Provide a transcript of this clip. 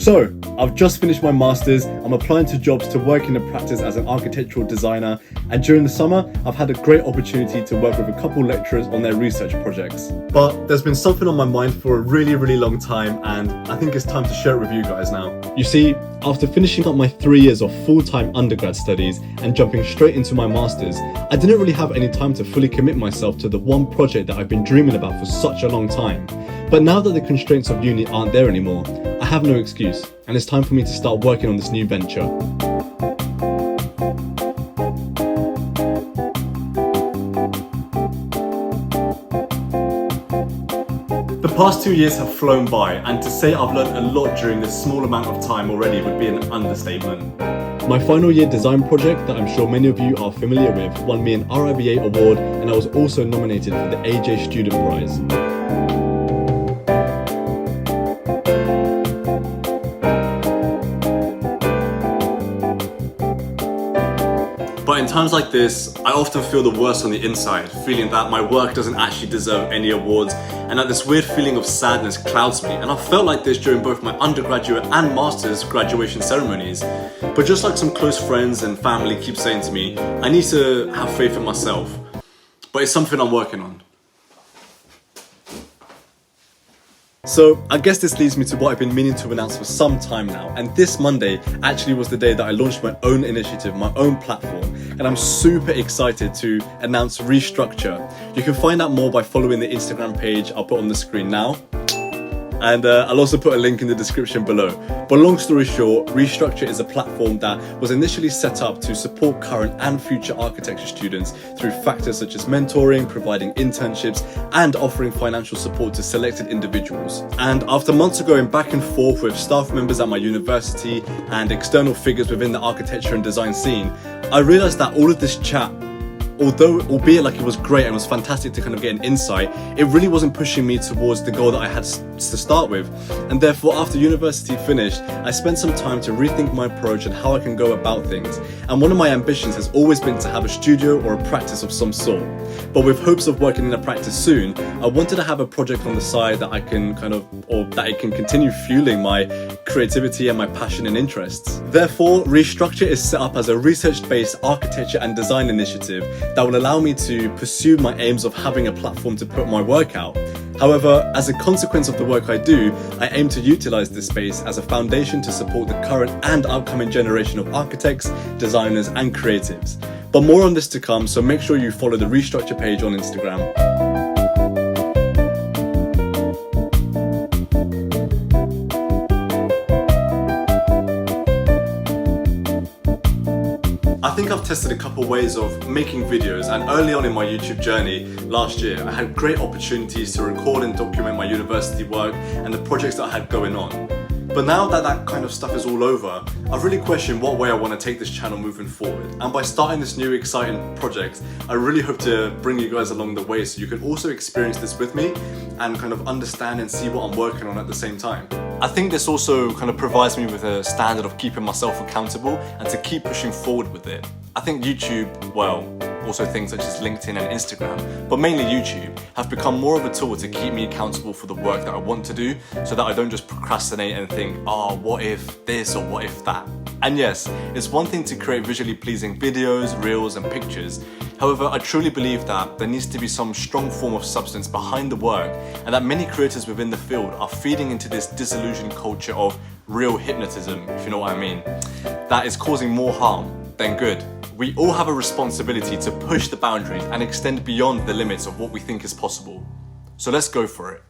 So, I've just finished my masters, I'm applying to jobs to work in a practice as an architectural designer, and during the summer, I've had a great opportunity to work with a couple lecturers on their research projects. But there's been something on my mind for a really long time, and I think it's time to share it with you guys now. You see, after finishing up my 3 years of full-time undergrad studies and jumping straight into my masters, I didn't really have any time to fully commit myself to the one project that I've been dreaming about for such a long time. But now that the constraints of uni aren't there anymore, I have no excuse, and it's time for me to start working on this new venture. The past 2 years have flown by, and to say I've learned a lot during this small amount of time already would be an understatement. My final year design project, that I'm sure many of you are familiar with, won me an RIBA award, and I was also nominated for the AJ Student Prize. But in times like this, I often feel the worst on the inside, feeling that my work doesn't actually deserve any awards, and that this weird feeling of sadness clouds me. And I felt like this during both my undergraduate and master's graduation ceremonies. But just like some close friends and family keep saying to me, I need to have faith in myself. But it's something I'm working on. So I guess this leads me to what I've been meaning to announce for some time now, and this Monday actually was the day that I launched my own initiative, my own platform, and I'm super excited to announce Restructure. You can find out more by following the Instagram page I'll put on the screen now. And I'll also put a link in the description below. But long story short, Restructure is a platform that was initially set up to support current and future architecture students through factors such as mentoring, providing internships, and offering financial support to selected individuals. And after months of going back and forth with staff members at my university and external figures within the architecture and design scene, I realized that all of this chat, albeit like it was great and was fantastic to kind of get an insight, it really wasn't pushing me towards the goal that I had to start with. And therefore, after university finished, I spent some time to rethink my approach and how I can go about things. And one of my ambitions has always been to have a studio or a practice of some sort. But with hopes of working in a practice soon, I wanted to have a project on the side that I can that it can continue fueling my creativity and my passion and interests. Therefore, Restructure is set up as a research-based architecture and design initiative that will allow me to pursue my aims of having a platform to put my work out. However, as a consequence of the work I do, I aim to utilize this space as a foundation to support the current and upcoming generation of architects, designers, and creatives. But more on this to come, so make sure you follow the Restructure page on Instagram. I think I've tested a couple ways of making videos, and early on in my YouTube journey last year, I had great opportunities to record and document my university work and the projects that I had going on. But now that that kind of stuff is all over, I've really questioned what way I want to take this channel moving forward. And by starting this new exciting project, I really hope to bring you guys along the way so you can also experience this with me and kind of understand and see what I'm working on at the same time. I think this also kind of provides me with a standard of keeping myself accountable and to keep pushing forward with it. I think YouTube, well, also things such as LinkedIn and Instagram, but mainly YouTube, have become more of a tool to keep me accountable for the work that I want to do, so that I don't just procrastinate and think, oh, what if this or what if that? And yes, it's one thing to create visually pleasing videos, reels, and pictures. However, I truly believe that there needs to be some strong form of substance behind the work, and that many creators within the field are feeding into this disillusioned culture of real hypnotism, if you know what I mean, that is causing more harm than good. We all have a responsibility to push the boundaries and extend beyond the limits of what we think is possible. So let's go for it.